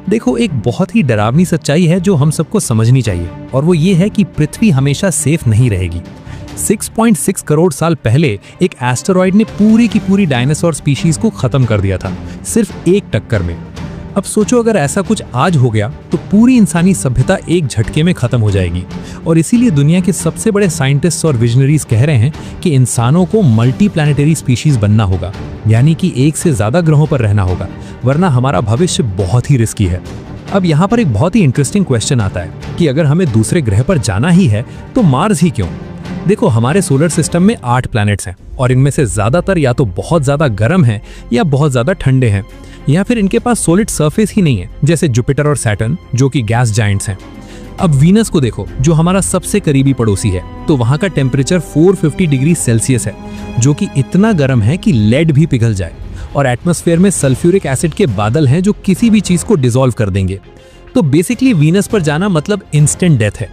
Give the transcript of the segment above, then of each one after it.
देखो, एक बहुत ही डरावनी सच्चाई है जो हम सबको समझनी चाहिए, और वो ये है कि पृथ्वी हमेशा सेफ नहीं रहेगी। 6.6 करोड़ साल पहले एक एस्टेरॉयड ने पूरी की पूरी डायनासोर स्पीशीज को खत्म कर दिया था, सिर्फ एक टक्कर में। अब सोचो, अगर ऐसा कुछ आज हो गया तो पूरी इंसानी सभ्यता एक झटके में खत्म हो जाएगी। और इसीलिए दुनिया के सबसे बड़े साइंटिस्ट्स और विजनरीज कह रहे हैं कि इंसानों को मल्टी प्लैनेटरी स्पीशीज बनना होगा, यानी कि एक से ज्यादा ग्रहों पर रहना होगा, वरना हमारा भविष्य बहुत ही रिस्की है। अब यहाँ पर एक बहुत ही इंटरेस्टिंग क्वेश्चन आता है कि अगर हमें दूसरे ग्रह पर जाना ही है तो मार्स ही क्यों? देखो, हमारे सोलर सिस्टम में 8 प्लैनेट्स हैं, और इनमें से ज्यादातर या तो बहुत ज्यादा गर्म हैं या बहुत ज्यादा ठंडे हैं, या फिर इनके पास सॉलिड सरफेस ही नहीं है, जैसे जुपिटर और सैटर्न जो कि गैस जायंट्स हैं। अब वीनस को देखो, जो हमारा सबसे करीबी पड़ोसी है, तो वहां का टेम्परेचर 450 डिग्री सेल्सियस है, जो कि इतना गर्म है कि लेड भी पिघल जाए, और एटमॉस्फेयर में सल्फ्यूरिक एसिड के बादल हैं जो किसी भी चीज को डिसॉल्व कर देंगे। तो बेसिकली वीनस पर जाना मतलब इंस्टेंट डेथ है।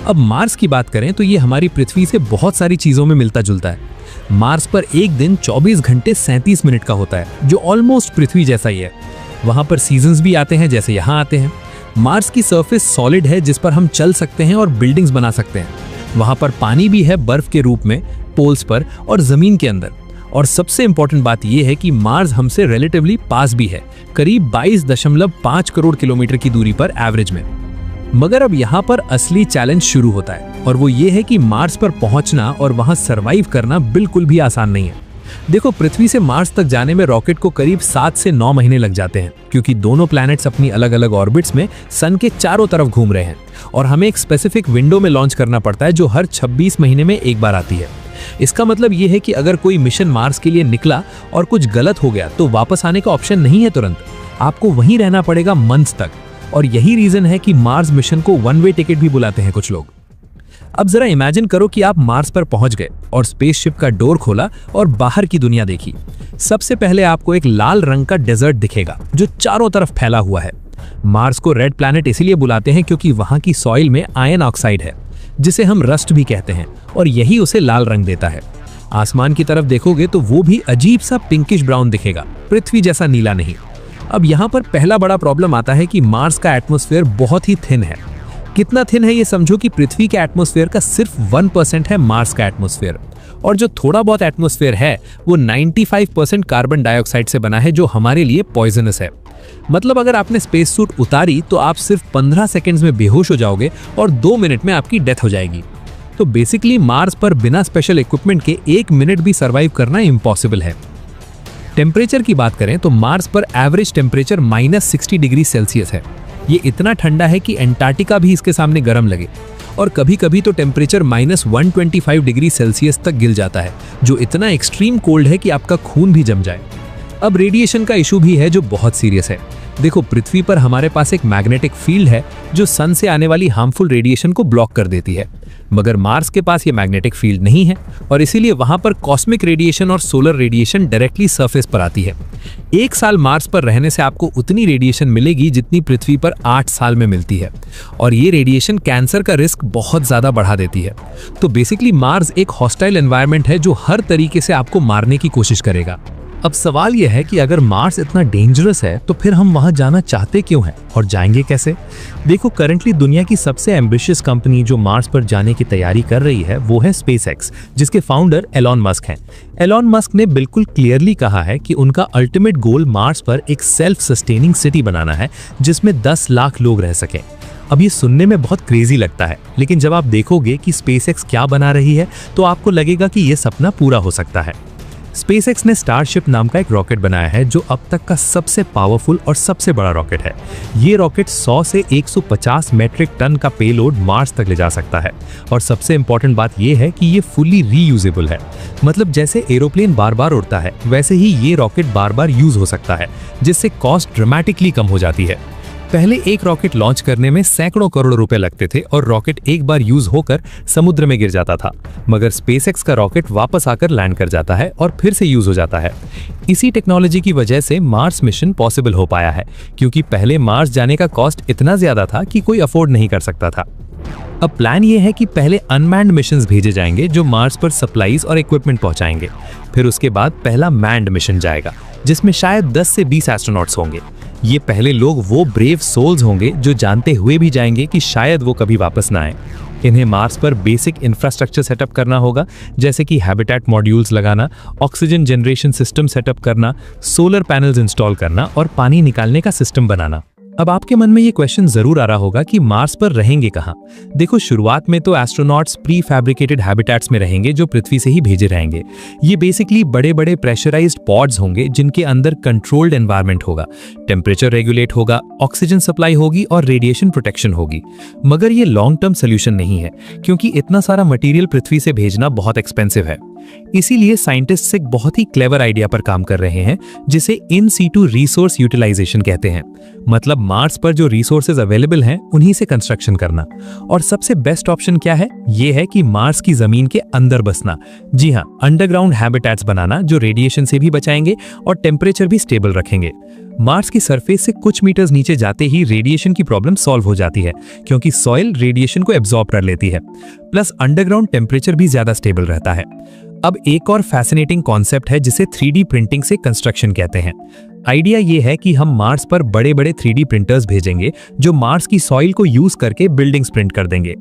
अब मार्स की बात करें तो ये हमारी पृथ्वी से बहुत सारी चीजों में मिलता जुलता है। मार्स पर एक दिन 24 घंटे 37 मिनट का होता है, जो ऑलमोस्ट पृथ्वी जैसा ही है। वहां पर सीजन्स भी आते हैं जैसे यहाँ आते हैं। मार्स की सरफेस सॉलिड है जिस पर हम चल सकते हैं और बिल्डिंग्स बना सकते हैं। वहां पर पानी भी है बर्फ के रूप में पोल्स पर और जमीन के अंदर। और सबसे इंपॉर्टेंट बात यह है कि मार्स हमसे रिलेटिवली पास भी है, करीब 22.5 करोड़ किलोमीटर की दूरी पर एवरेज में। मगर अब यहाँ पर असली चैलेंज शुरू होता है, और वो ये है कि मार्स पर पहुंचना और वहां सरवाइव करना बिल्कुल भी आसान नहीं है। देखो, पृथ्वी से मार्स तक जाने में रॉकेट को करीब 7 से 9 महीने लग जाते हैं, क्योंकि दोनों प्लैनेट्स अपनी अलग अलग ऑर्बिट्स में सन के चारों तरफ घूम रहे हैं, और हमें एक स्पेसिफिक विंडो में लॉन्च करना पड़ता है जो हर 26 महीने में एक बार आती है। इसका मतलब ये है कि अगर कोई मिशन मार्स के लिए निकला और कुछ गलत हो गया तो वापस आने का ऑप्शन नहीं है तुरंत, आपको वहीं रहना पड़ेगा मंथ्स तक। और यही रीजन है कि मार्स मिशन को वन वे टिकट भी बुलाते हैं कुछ लोग। अब जरा इमेजिन करो कि आप मार्स पर पहुंच गए और स्पेसशिप का डोर खोला और बाहर की दुनिया देखी। सबसे पहले आपको एक लाल रंग का डेजर्ट दिखेगा जो चारों तरफ फैला हुआ है। मार्स को रेड प्लैनेट इसीलिए बुलाते हैं क्योंकि वहां की सॉइल में आयरन ऑक्साइड है, जिसे हम रस्ट भी कहते हैं, और यही उसे लाल रंग देता है। आसमान की तरफ देखोगे तो वो भी अजीब सा पिंकिश ब्राउन दिखेगा, पृथ्वी जैसा नीला नहीं। अब यहाँ पर पहला बड़ा प्रॉब्लम आता है कि मार्स का एटमॉस्फेयर बहुत ही थिन है। कितना थिन है ये समझो कि पृथ्वी के एटमॉस्फेयर का सिर्फ 1% है मार्स का एटमॉस्फेयर, और जो थोड़ा बहुत एटमॉस्फेयर है वो 95% कार्बन डाइऑक्साइड से बना है, जो हमारे लिए पॉइजनस है। मतलब अगर आपने स्पेस सूट उतारी तो आप सिर्फ 15 सेकेंड्स में बेहोश हो जाओगे और 2 मिनट में आपकी डेथ हो जाएगी। तो बेसिकली मार्स पर बिना स्पेशल इक्विपमेंट के 1 मिनट भी सर्वाइव करना इम्पॉसिबल है। टेम्परेचर की बात करें तो मार्स पर एवरेज टेम्परेचर -60 डिग्री सेल्सियस है। ये इतना ठंडा है कि अंटार्कटिका भी इसके सामने गर्म लगे, और कभी कभी तो टेम्परेचर -125 डिग्री सेल्सियस तक गिर जाता है, जो इतना एक्सट्रीम कोल्ड है कि आपका खून भी जम जाए। अब रेडिएशन का इशू भी है जो बहुत सीरियस है। देखो, पृथ्वी पर हमारे पास एक मैग्नेटिक फील्ड है जो सन से आने वाली हार्मफुल रेडिएशन को ब्लॉक कर देती है, मगर मार्स के पास ये मैग्नेटिक फील्ड नहीं है, और इसीलिए वहां पर कॉस्मिक रेडिएशन और सोलर रेडिएशन डायरेक्टली सरफेस पर आती है। 1 साल मार्स पर रहने से आपको उतनी रेडिएशन मिलेगी जितनी पृथ्वी पर 8 साल में मिलती है, और ये रेडिएशन कैंसर का रिस्क बहुत ज्यादा बढ़ा देती है। तो बेसिकली मार्स एक हॉस्टाइल एनवायरनमेंट है जो हर तरीके से आपको मारने की कोशिश करेगा। अब सवाल यह है कि अगर मार्स इतना डेंजरस है तो फिर हम वहां जाना चाहते क्यों हैं और जाएंगे कैसे? देखो, करंटली दुनिया की सबसे एम्बिशियस कंपनी जो मार्स पर जाने की तैयारी कर रही है वो है स्पेसएक्स, जिसके फाउंडर एलॉन मस्क हैं। एलॉन मस्क ने बिल्कुल क्लियरली कहा है कि उनका अल्टीमेट गोल मार्स पर एक सेल्फ सस्टेनिंग सिटी बनाना है जिसमें 10 लाख लोग रह सकें। अब ये सुनने में बहुत क्रेजी लगता है, लेकिन जब आप देखोगे कि स्पेसएक्स क्या बना रही है तो आपको लगेगा कि ये सपना पूरा हो सकता है। स्पेसएक्स ने स्टारशिप नाम का एक रॉकेट बनाया है जो अब तक का सबसे पावरफुल और सबसे बड़ा रॉकेट है। ये रॉकेट 100 से 150 मेट्रिक टन का पेलोड मार्स तक ले जा सकता है, और सबसे इंपॉर्टेंट बात यह है कि ये फुली रीयूजेबल है। मतलब जैसे एरोप्लेन बार बार उड़ता है वैसे ही ये रॉकेट बार बार यूज हो सकता है, जिससे कॉस्ट ड्रामेटिकली कम हो जाती है। पहले एक रॉकेट लॉन्च करने में सैकड़ों करोड़ रुपए लगते थे और रॉकेट एक बार यूज होकर समुद्र में गिर जाता था, मगर स्पेसएक्स का रॉकेट वापस आकर लैंड कर जाता है और फिर से यूज हो जाता है। इसी टेक्नोलॉजी की वजह से मार्स मिशन पॉसिबल हो पाया है, क्योंकि पहले मार्स जाने का कॉस्ट इतना ज्यादा था कि कोई अफोर्ड नहीं कर सकता था। अब प्लान ये है कि पहले अनमैन्ड मिशंस भेजे जाएंगे जो मार्स पर सप्लाईज और इक्विपमेंट पहुंचाएंगे। फिर उसके बाद पहला मैन्ड मिशन जाएगा जिसमें शायद 10 से 20 एस्ट्रोनॉट्स होंगे। ये पहले लोग वो ब्रेव सोल्स होंगे जो जानते हुए भी जाएंगे कि शायद वो कभी वापस ना आए। इन्हें मार्स पर बेसिक इंफ्रास्ट्रक्चर सेटअप करना होगा, जैसे कि हैबिटेट मॉड्यूल्स लगाना, ऑक्सीजन जनरेशन सिस्टम सेटअप करना, सोलर पैनल्स इंस्टॉल करना और पानी निकालने का सिस्टम बनाना। अब आपके मन में ये क्वेश्चन जरूर आ रहा होगा कि मार्स पर रहेंगे कहाँ? देखो, शुरुआत में तो एस्ट्रोनॉट्स प्री फैब्रिकेटेड हैबिटेट्स में रहेंगे जो पृथ्वी से ही भेजे रहेंगे। ये बेसिकली बड़े बड़े प्रेशराइज्ड पॉड्स होंगे जिनके अंदर कंट्रोल्ड एनवायरनमेंट होगा, टेम्परेचर रेगुलेट होगा, ऑक्सीजन सप्लाई होगी और रेडिएशन प्रोटेक्शन होगी। मगर ये लॉन्ग टर्म सोल्यूशन नहीं है, क्योंकि इतना सारा मटेरियल पृथ्वी से भेजना बहुत एक्सपेंसिव है। इसीलिए साइंटिस्ट्स एक बहुत ही क्लेवर आइडिया पर काम कर रहे हैं, जिसे इन सीटू रिसोर्स यूटिलाइजेशन कहते हैं। मतलब मार्स पर जो रिसोर्सेज अवेलेबल हैं उन्हीं से कंस्ट्रक्शन करना। और सबसे बेस्ट ऑप्शन क्या है? ये है कि मार्स की जमीन के अंदर बसना। जी हाँ, अंडरग्राउंड हैबिटेट्स बनाना जो रेडिएशन से भी बचाएंगे और टेम्परेचर भी स्टेबल रखेंगे। मार्स की सरफेस से कुछ मीटर्स नीचे जाते ही रेडिएशन की प्रॉब्लम सॉल्व हो जाती है, क्योंकि सॉइल रेडिएशन को एब्जॉर्ब कर लेती है। प्लस अंडरग्राउंड टेम्परेचर भी ज्यादा स्टेबल रहता है। अब एक और फैसिनेटिंग कॉन्सेप्ट है जिसे 3D प्रिंटिंग से कंस्ट्रक्शन कहते हैं। आइडिया ये है कि हम मार्स पर बड़े बड़े 3D प्रिंटर्स भेजेंगे जो मार्स की सॉइल को यूज करके बिल्डिंग्स प्रिंट कर देंगे।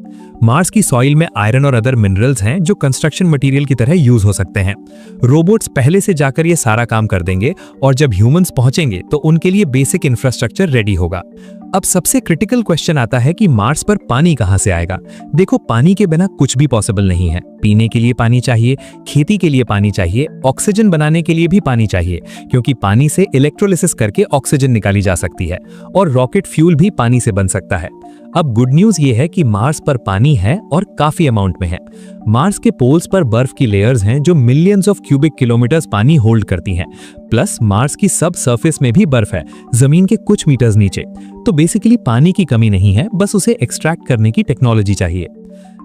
मार्स की सॉइल में आयरन और अदर मिनरल्स हैं जो कंस्ट्रक्शन मटेरियल की तरह यूज हो सकते हैं। रोबोट्स पहले से जाकर ये सारा काम कर देंगे और जब ह्यूमंस पहुंचेंगे तो उनके लिए बेसिक इंफ्रास्ट्रक्चर रेडी होगा। अब सबसे क्रिटिकल क्वेश्चन आता है कि मार्स पर पानी कहां से आएगा? देखो, पानी के बिना कुछ भी पॉसिबल नहीं है। पीने के लिए पानी चाहिए, खेती के लिए पानी चाहिए, ऑक्सीजन बनाने के लिए भी पानी चाहिए, क्योंकि पानी से इलेक्ट्रोलिसिस करके ऑक्सीजन निकाली जा सकती है और रॉकेट फ्यूल भी पानी से बन सकता है। अब गुड न्यूज ये है कि मार्स पर पानी है और काफी अमाउंट में है। मार्स के पोल्स पर बर्फ की लेयर्स हैं जो मिलियंस ऑफ क्यूबिक किलोमीटर्स पानी होल्ड करती हैं। प्लस मार्स की सब सरफेस में भी बर्फ है, जमीन के कुछ मीटर्स नीचे। तो बेसिकली पानी की कमी नहीं है, बस उसे एक्सट्रैक्ट करने की टेक्नोलॉजी चाहिए।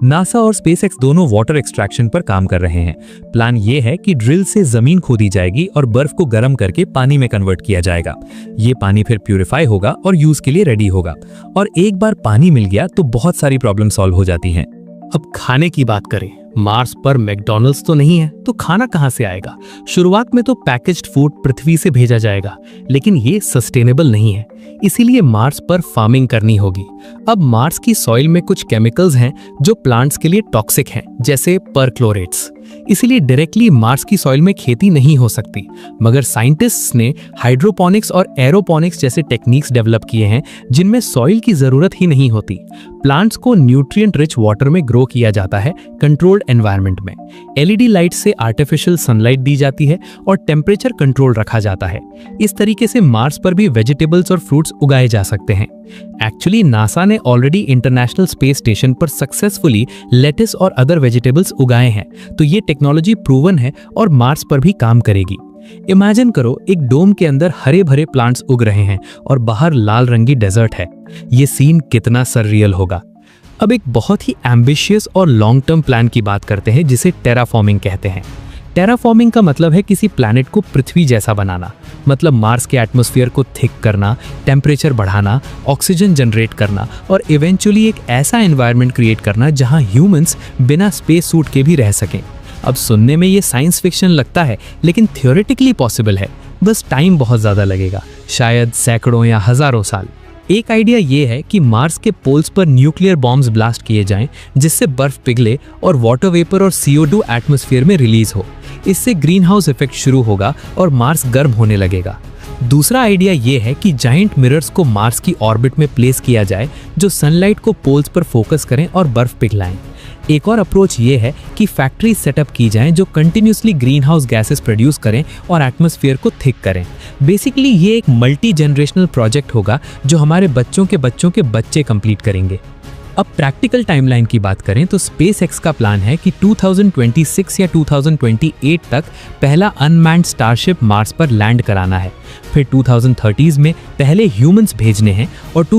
नासा और स्पेसएक्स दोनों वाटर एक्सट्रैक्शन पर काम कर रहे हैं। प्लान ये है कि ड्रिल से जमीन खोदी जाएगी और बर्फ को गर्म करके पानी में कन्वर्ट किया जाएगा। ये पानी फिर प्यूरिफाई होगा और यूज के लिए रेडी होगा। और एक बार पानी मिल गया तो बहुत सारी प्रॉब्लम सॉल्व हो जाती हैं। अब खाने की बात करें, मार्स पर मैकडॉनल्ड्स तो नहीं है, तो खाना कहां से आएगा? शुरुआत में तो पैकेज्ड फूड पृथ्वी से भेजा जाएगा, लेकिन ये सस्टेनेबल नहीं है, इसीलिए मार्स पर फार्मिंग करनी होगी। अब मार्स की सॉइल में कुछ केमिकल्स हैं जो प्लांट्स के लिए टॉक्सिक हैं, जैसे परक्लोरेट्स। इसीलिए डायरेक्टली मार्स की सॉइल में खेती नहीं हो सकती। मगर साइंटिस्ट्स ने हाइड्रोपोनिक्स और एरोपोनिक्स जैसे टेक्निक्स डेवलप किए हैं जिनमें सॉइल की जरूरत ही नहीं होती। प्लांट्स को न्यूट्रिएंट रिच वाटर में ग्रो किया जाता है कंट्रोल्ड एनवायरनमेंट में। एलईडी लाइट से आर्टिफिशियल सनलाइट दी जाती है और टेम्परेचर कंट्रोल रखा जाता है। इस तरीके से मार्स पर भी वेजिटेबल्स और फ्रूट्स उगाए जा सकते हैं। एक्चुअली नासा ने ऑलरेडी इंटरनेशनल स्पेस स्टेशन पर सक्सेसफुली लेटिस और अदर वेजिटेबल्स उगाए हैं, तो ये टेक्नोलॉजी प्रूवन है और मार्स पर भी काम करेगी। इमेजिन करो, एक डोम के अंदर हरे भरे प्लांट्स उग रहे हैं और बाहर लाल रंगी डेजर्ट है। ये सीन कितना सररियल होगा। अब एक बहुत ही एम्बिशियस और लॉन्ग टर्म प्लान की बात करते हैं जिसे टेराफॉर्मिंग कहते हैं। टेराफॉर्मिंग का मतलब है किसी प्लैनेट को पृथ्वी जैसा बनाना। मतलब मार्स के एटमॉस्फेयर को थिक करना, टेम्परेचर बढ़ाना, ऑक्सीजन जनरेट करना और इवेंचुअली एक ऐसा एनवायरनमेंट क्रिएट करना जहां ह्यूमंस बिना स्पेस सूट के भी रह सकें। अब सुनने में ये साइंस फिक्शन लगता है, लेकिन थियोरेटिकली पॉसिबल है। बस टाइम बहुत ज़्यादा लगेगा, शायद सैकड़ों या हज़ारों साल। एक आइडिया ये है कि मार्स के पोल्स पर न्यूक्लियर बॉम्ब्स ब्लास्ट किए जाएं, जिससे बर्फ पिघले और वाटर वेपर और CO2 एटमॉस्फेयर में रिलीज हो। इससे ग्रीन हाउस इफेक्ट शुरू होगा और मार्स गर्म होने लगेगा। दूसरा आइडिया ये है कि जायंट मिरर्स को मार्स की ऑर्बिट में प्लेस किया जाए जो सनलाइट को पोल्स पर फोकस करें और बर्फ पिघलाएं। एक और अप्रोच ये है कि फैक्ट्री सेटअप की जाएं जो continuously green house gases produce करें और एटमॉस्फेयर को थिक करें। बेसिकली ये एक मल्टी जनरेशनल प्रोजेक्ट होगा जो हमारे बच्चों के बच्चे कंप्लीट करेंगे। अब प्रैक्टिकल टाइमलाइन की बात करें तो स्पेसएक्स का प्लान है कि 2026 या 2028 तक पहला अनमैन्ड स्टारशिप मार्स पर लैंड कराना है। फिर 2030s में पहले ह्यूमंस भेजने हैं और